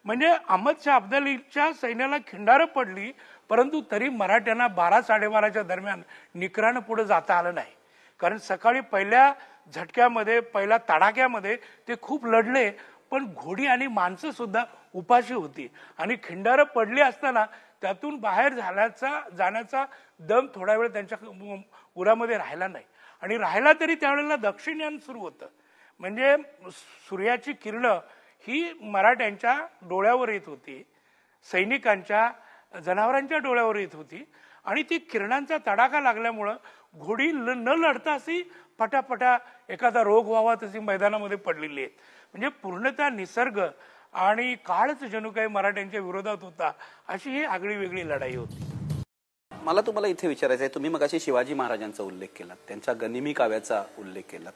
म्हणजे अहमद शाह अब्दालीच्या सैन्याला खिंडारं पडली, परंतु तरी मराठ्यांना 12-12:30च्या दरम्यान निकरानं पुढे जाता आलं नाही. कारण सकाळी पहिल्या झटक्यामध्ये, पहिल्या तडाक्यामध्ये ते खूप लढले, पण घोडी आणि माणसं सुद्धा उपाशी होती आणि खिंडारं पडली असताना त्यातून बाहेर जाण्याचा दम थोडा वेळ त्यांच्या उरामध्ये राहिला नाही. आणि राहिला तरी त्यावेळेला दक्षिणयान सुरू होतं. म्हणजे सूर्याची किरणं ही मराठ्यांच्या डोळ्यावर येत होती, सैनिकांच्या, जनावरांच्या डोळ्यावर येत होती आणि ती किरणांचा तडाखा लागल्यामुळं घोडी न लढता अशी पटापटा एखादा रोग व्हावा तशी मैदानामध्ये पडलेली आहेत. म्हणजे पूर्णतः निसर्ग आणि काळच जणू काही मराठ्यांच्या विरोधात होता, अशी ही आगळी वेगळी लढाई होती. मला तुम्हाला इथे विचारायचं आहे, तुम्ही मगाशी शिवाजी महाराजांचा उल्लेख केला, त्यांच्या गनिमी काव्याचा उल्लेख केला.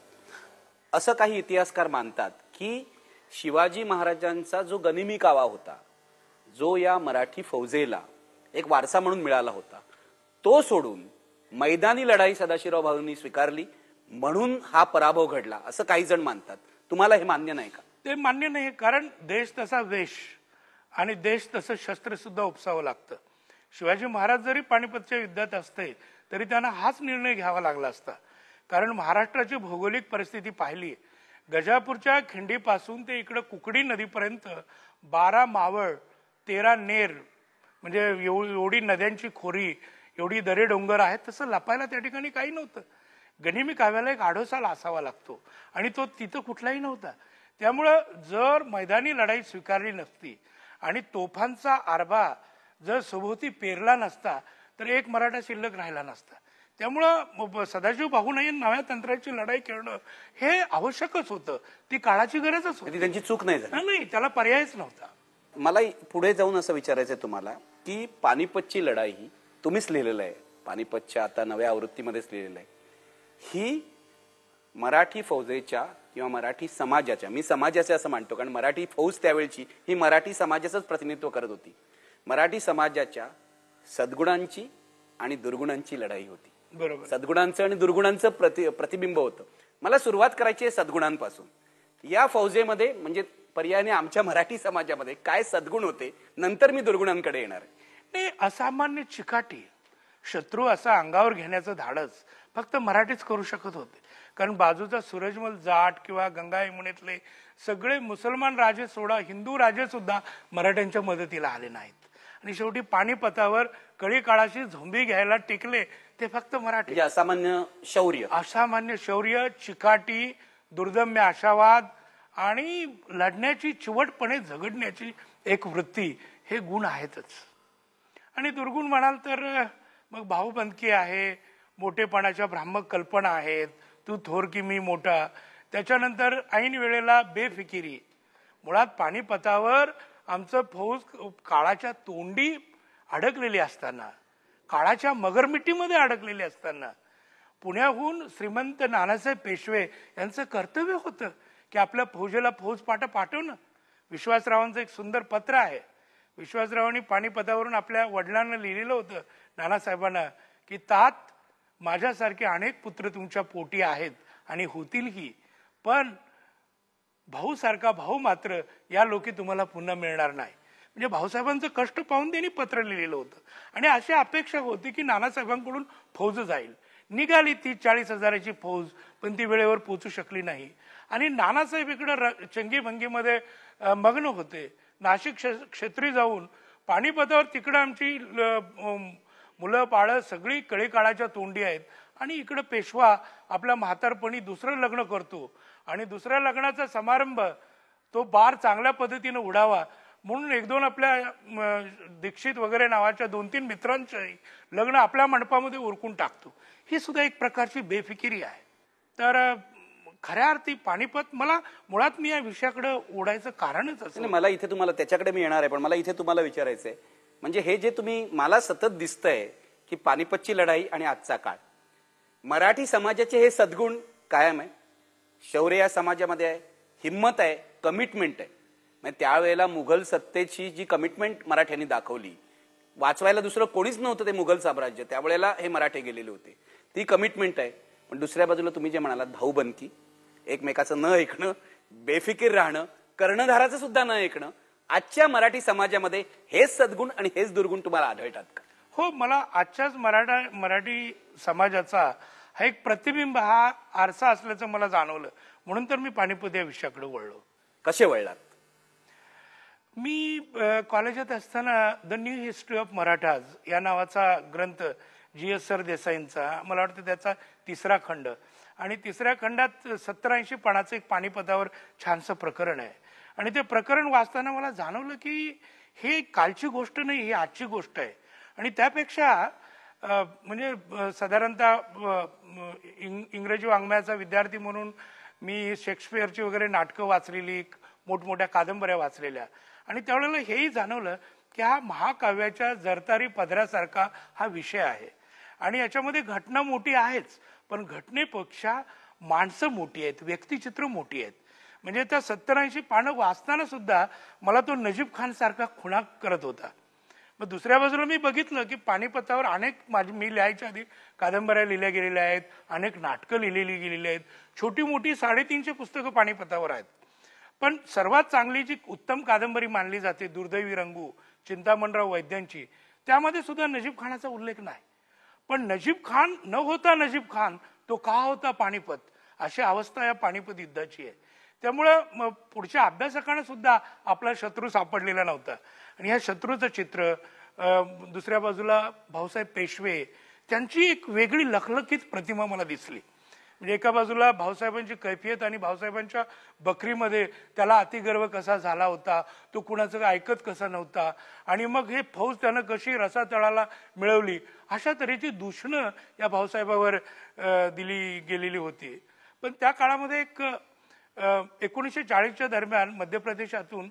असं काही इतिहासकार मानतात की शिवाजी महाराजांचा जो गनिमी कावा होता, जो या मराठी फौजेला एक वारसा म्हणून मिळाला होता, तो सोडून मैदानी लढाई सदाशिवराव भाऊंनी स्वीकारली म्हणून हा पराभव घडला, असं काही जण मानतात. तुम्हाला हे मान्य नाही का? ते मान्य नाही, कारण देश तसा वेश आणि देश तसं शस्त्र सुद्धा उपसावं लागतं. शिवाजी महाराज जरी पानिपतच्या युद्धात असते तरी त्यांना हाच निर्णय घ्यावा लागला असता. कारण महाराष्ट्राची भौगोलिक परिस्थिती पाहिली, गजापूरच्या खिंडीपासून ते इकडं कुकडी नदीपर्यंत 12 मावळ, 13 नेर, म्हणजे एवढी नद्यांची खोरी, एवढी दरे डोंगर आहेत. तसं लपायला त्या ठिकाणी काही नव्हतं. गनिमी काव्याला एक आडोसाला असावा लागतो आणि तो तिथं कुठलाही नव्हता. त्यामुळं जर मैदानी लढाई स्वीकारली नसती आणि तोफांचा आरबा जर सभोवती पेरला नसता तर एक मराठा शिल्लक राहिला नसता. त्यामुळं सदाशिव भाऊंनी नव्या तंत्राची लढाई खेळणं हे आवश्यकच होतं. ती काळाची गरजच होती. त्यांची चूक नाही झाली. नाही, त्याला पर्यायच नव्हता. मला पुढे जाऊन असं विचारायचंय तुम्हाला की पानिपतची लढाई ही तुम्हीच लिहिलेलं आहे, पानिपतच्या आता नव्या आवृत्तीमध्येच लिहिलेलं आहे, ही मराठी फौजेच्या किंवा मराठी समाजाच्या, मी समाजाचे असं मानतो कारण मराठी फौज त्यावेळची ही मराठी समाजाचंच प्रतिनिधित्व करत होती, मराठी समाजाच्या सद्गुणांची आणि दुर्गुणांची लढाई होती. बरोबर. सद्गुणांचं आणि दुर्गुणांचं प्रतिबिंब होतं. मला सुरुवात करायची आहे सद्गुणांपासून. या फौजेमध्ये म्हणजे पर्यायाने आमच्या मराठी समाजामध्ये काय सद्गुण होते, नंतर मी दुर्गुणांकडे येणार आहे. नाही, असामान्य चिकाटी, शत्रू असा अंगावर घेण्याचं धाडस फक्त मराठीच करू शकत होते. कारण बाजूचा सूरजमल जाट किंवा गंगा यमुनेतले सगळे मुसलमान राजे सोडा हिंदू राजे सुद्धा मराठ्यांच्या मदतीला आले नाहीत. आणि शेवटी पानिपतावर कळी काळाशी झोंबी घ्यायला टिकले ते फक्त मराठी. असामान्य शौर्य, चिकाटी, दुर्दम्य आशावाद आणि लढण्याची, चिवटपणे झगडण्याची एक वृत्ती, हे गुण आहेतच. आणि दुर्गुण म्हणाल तर मग भाऊबंदकी आहे, मोठेपणाच्या भ्रामक कल्पना आहेत, तू थोर की मी मोठा. त्याच्यानंतर ऐन वेळेला बेफिकिरी. मुळात पानिपतावर आमचं फौज काळाच्या तोंडी अडकलेली असताना, काळाच्या मगरमिट्टीमध्ये अडकलेली असताना, पुण्याहून श्रीमंत नानासाहेब पेशवे यांचं कर्तव्य होतं की आपल्या फौजेला फौजपाटा पाठवणं. विश्वासरावांचं एक सुंदर पत्र आहे. विश्वासरावांनी पानिपतावरून आपल्या वडिलांना लिहिलेलं होतं, नानासाहेबांना, की तात, माझ्यासारखे अनेक पुत्र तुमच्या पोटी आहेत आणि होतीलही, पण भाऊसारखा भाऊ मात्र या लोकी तुम्हाला पुन्हा मिळणार नाही. म्हणजे भाऊसाहेबांचं कष्ट पाहून त्यांनी पत्र लिहिलेलं होतं आणि अशी अपेक्षा होती की नानासाहेबांकडून फौज जाईल. निघाली 30-40 हजाराची फौज, पण ती वेळेवर पोहोचू शकली नाही. आणि नानासाहेब इकडं चंगीभंगीमध्ये मग्न होते. नाशिक क्षेत्री जाऊन पानिपतावर तिकडं आमची मुलं बाळं सगळी कळी काळाच्या तोंडी आहेत आणि इकडं पेशवा आपल्या म्हातारपणी दुसरं लग्न करतो आणि दुसऱ्या लग्नाचा समारंभ तो बार चांगल्या पद्धतीनं उडावा म्हणून 1-2 आपल्या दीक्षित वगैरे नावाच्या 2-3 मित्रांचंही लग्न आपल्या मंडपामध्ये उरकून टाकतो. ही सुद्धा एक प्रकारची बेफिकिरी आहे. तर खऱ्या अर्थी पानिपत, मला मुळात मी या विषयाकडे ओढायचं कारणच असं. मला इथे तुम्हाला त्याच्याकडे मी येणार आहे, पण मला इथे तुम्हाला विचारायचंय, म्हणजे हे जे तुम्ही मला सतत दिसतंय की पानिपतची लढाई आणि आजचा काळ, मराठी समाजाचे हे सद्गुण कायम आहे. शौर्य या समाजामध्ये आहे, हिम्मत आहे, कमिटमेंट आहे. म्हणजे त्यावेळेला मुघल सत्तेची जी कमिटमेंट मराठ्यांनी दाखवली, वाचवायला दुसरं कोणीच नव्हतं ते मुघल साम्राज्य, त्यावेळेला हे मराठे गेलेले होते, ती कमिटमेंट आहे. पण दुसऱ्या बाजूला तुम्ही जे म्हणालात भाऊबंदकी, एकमेकाचं न ऐकणं, बेफिकीर राहणं, कर्णधाराचं सुद्धा न ऐकणं, आजच्या मराठी समाजामध्ये हेच सद्गुण आणि हेच दुर्गुण तुम्हाला आढळतात का? हो, मला आजच्याच मराठी समाजाचा हा एक प्रतिबिंब, हा आरसा असल्याचं मला जाणवलं. म्हणून तर मी पानिपत या विषयाकडे वळलो. कसे वळलात? मी कॉलेजात असताना the new history of Marathas या नावाचा ग्रंथ GS सरदेसाईंचा, मला वाटतं त्याचा 3रा खंड, आणि 3ऱ्या खंडात 70-80 पानाचं एक पानिपतावर छानसं प्रकरण आहे. आणि ते प्रकरण वाचताना मला जाणवलं की हे कालची गोष्ट नाही, ही आजची गोष्ट आहे. आणि त्यापेक्षा म्हणजे साधारणतः इंग्रजी वाङ्मयाचा विद्यार्थी म्हणून मी शेक्सपियरची वगैरे नाटकं वाचलेली, मोठमोठ्या कादंबऱ्या वाचलेल्या, आणि त्यावेळेला हेही जाणवलं की हा महाकाव्याच्या जरतारी पदरासारखा हा विषय आहे. आणि याच्यामध्ये घटना मोठी आहेच, पण घटनेपेक्षा माणसं मोठी आहेत, व्यक्तिचित्र मोठी आहेत. म्हणजे त्या 70-80 पानं वाचताना सुद्धा मला तो नजीब खान सारखा खुणा करत होता. मग दुसऱ्या बाजूला मी बघितलं की पानिपतावर अनेक मी लिहायच्या आधी कादंबऱ्या लिहिल्या गेलेल्या आहेत, अनेक नाटकं लिहिलेली गेलेली आहेत, छोटी मोठी 350 पुस्तकं पानिपतावर आहेत. पण सर्वात चांगली जी उत्तम कादंबरी मानली जाते, दुर्दैवी रंगू, चिंतामणराव वैद्यांची, त्यामध्ये सुद्धा नजीब खानाचा उल्लेख नाही. पण नजीब खान न होता नजीब खान, तो का होता पानिपत, अशी अवस्था या पानिपत युद्धाची आहे. त्यामुळं पुढच्या अभ्यासकांना सुद्धा आपला शत्रू सापडलेला नव्हता. आणि ह्या शत्रूचं चित्र, दुसऱ्या बाजूला भाऊसाहेब पेशवे, त्यांची एक वेगळी लखलखीत प्रतिमा मला दिसली. म्हणजे एका बाजूला भाऊसाहेबांची कैफियत आणि भाऊसाहेबांच्या बकरीमध्ये त्याला अतिगर्व कसा झाला होता, तो कुणाचं ऐकत कसा नव्हता, आणि मग हे फौज त्यानं कशी रसातळाला मिळवली, अशा तऱ्हेची दूषणं या भाऊसाहेबावर दिली गेलेली होती. पण त्या काळामध्ये एक 1940च्या दरम्यान मध्य प्रदेशातून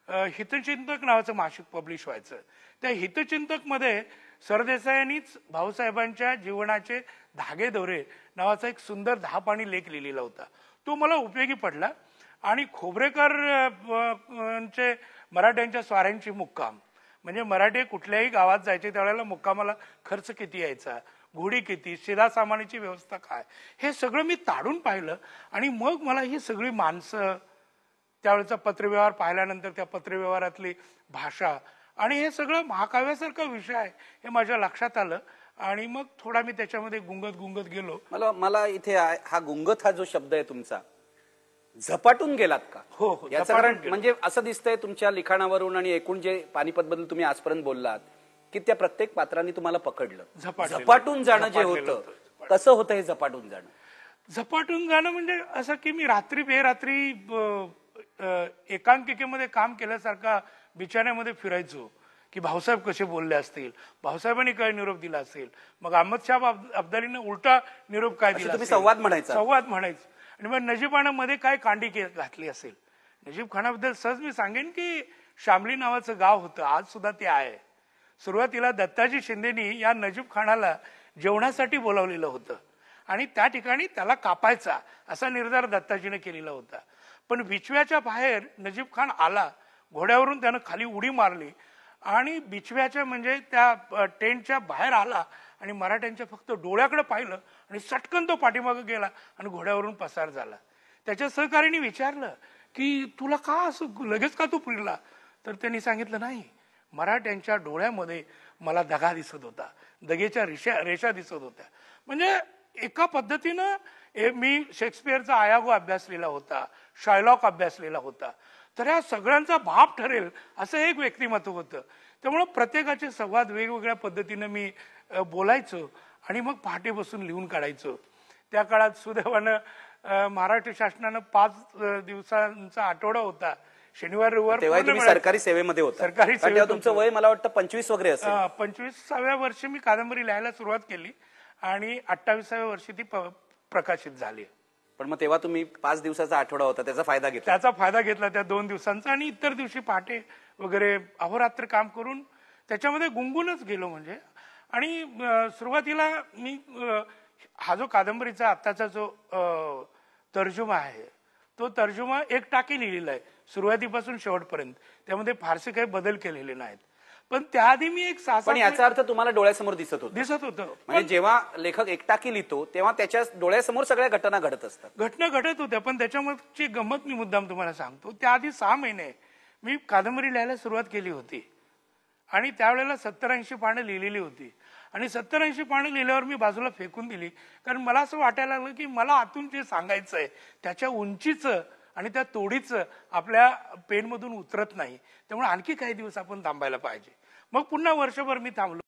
हितचिंतक नावाचं मासिक पब्लिश व्हायचं. त्या हितचिंतकमध्ये सरदेसायांनीच भाऊसाहेबांच्या जीवनाचे धागेदोरे नावाचा एक सुंदर 10 पानी लेख लिहिलेला होता. तो मला उपयोगी पडला. आणि खोबरेकर चे मराठ्यांच्या स्वाऱ्यांची मुक्काम, म्हणजे मराठे कुठल्याही गावात जायचे त्यावेळेला मुक्कामाला खर्च किती यायचा, घोडी किती, शिधा सामानाची व्यवस्था काय, हे सगळं मी ताडून पाहिलं. आणि मग मला ही सगळी माणसं, त्यावेळेचा पत्रव्यवहार पाहिल्यानंतर त्या पत्रव्यवहारातली भाषा, आणि हे सगळं महाकाव्यासारखा विषय आहे हे माझ्या लक्षात आलं. आणि मग थोडा मी त्याच्यामध्ये गुंगत गेलो. मला इथे हा गुंगत हा जो शब्द आहे तुमचा, झपाटून गेलात का? हो, याचं कारण म्हणजे असं दिसतंय तुमच्या लिखाणावरून आणि एकूण जे पानिपत बद्दल तुम्ही आजपर्यंत बोललात की त्या प्रत्येक पात्रांनी तुम्हाला पकडलं. झपाटून जाणं जे होतं, कसं होतं हे झपाटून जाणं? झपाटून जाणं म्हणजे असं की मी रात्री बेरात्री एकांकिकेमध्ये काम केल्यासारखा बिछाण्यामध्ये फिरायचो की भाऊसाहेब कसे बोलले असतील, भाऊसाहेबांनी काय निरोप दिला असेल, मग अहमदशाह अब्दालीने उलटा निरोप काय दिला, तुम्ही संवाद म्हणायचं. आणि मग नजीबानं मध्ये काय कांडी घातली असेल. नजीब खानाबद्दल सहज मी सांगेन की शामली नावाचं गाव होतं, आज सुद्धा ते आहे. सुरुवातीला दत्ताजी शिंदेनी या नजीब खानाला जेवणासाठी बोलावलेलं होतं आणि त्या ठिकाणी त्याला कापायचा असा निर्धार दत्ताजीने केलेला होता. पण बिचव्याच्या बाहेर नजीब खान आला, घोड्यावरून त्यानं खाली उडी मारली आणि बिचव्याच्या म्हणजे त्या टेंटच्या बाहेर आला आणि मराठ्यांच्या फक्त डोळ्याकडे पाहिलं आणि सटकन तो पाठीमागे गेला आणि घोड्यावरून पसार झाला. त्याच्या सहकार्याने विचारलं की तुला का असं लगेच का तू फिरला, तर त्यांनी सांगितलं नाही, मराठ्यांच्या डोळ्यामध्ये मला दगा दिसत होता, दगेच्या रेषा दिसत होत्या. म्हणजे एका पद्धतीनं मी शेक्सपियरचा आयागो अभ्यासलेला होता, शायलॉक अभ्यासलेला होता, तर या सगळ्यांचा बाप ठरेल असं एक व्यक्तिमत्व होतं. त्यामुळं प्रत्येकाचे संवाद वेगवेगळ्या पद्धतीनं मी बोलायचो आणि मग पहाटे बसून लिहून काढायचो. त्या काळात सुदैवानं महाराष्ट्र शासनानं 5 दिवसांचा आठवडा होता, शनिवार रविवार. तेव्हा तुम्ही सरकारी सेवेमध्ये होता. सरकारी सेवेत. तुमचं वय मला वाटतं 25 वगैरे असेल. 25व्या वर्षी मी कादंबरी लिहायला सुरुवात केली आणि 28व्या वर्षी ती प्रकाशित झाली. पण मग तेव्हा तुम्ही 5 दिवसाचा आठवडा होता, त्याचा फायदा घेतला त्या 2 दिवसांचा. आणि इतर दिवशी पहाटे वगैरे अहोरात्र काम करून त्याच्यामध्ये गुंगूनच गेलो. म्हणजे आणि सुरुवातीला मी हा जो कादंबरीचा आत्ताचा जो तर्जुमा आहे, तो तर्जुमा 1 टाकी लिहिलेला आहे सुरुवातीपासून शेवटपर्यंत. त्यामध्ये फारसे काही बदल केलेले नाहीत. पण त्याआधी मी एक पण याचा अर्थ तुम्हाला डोळ्यासमोर दिसत होतं. म्हणजे जेव्हा लेखक एकटाकी लिहितो तेव्हा त्याच्या डोळ्यासमोर सगळ्या घटना घडत असतात. घटना घडत होत्या. पण त्याच्यामध्ये गंमत मी मुद्दाम तुम्हाला सांगतो, त्याआधी 6 महिने मी कादंबरी लिहायला सुरुवात केली होती आणि त्यावेळेला 70-80 पानं लिहिलेली होती आणि 70-80 पानं लिहिल्यावर मी बाजूला फेकून दिली. कारण मला असं वाटायला लागलं की मला आतून जे सांगायचं आहे त्याच्या उंचीचं आणि त्या तोडीचं आपल्या पेनमधून उतरत नाही. त्यामुळे आणखी काही दिवस आपण थांबायला पाहिजे. मग पुन्हा वर्षभर मी थांबलो.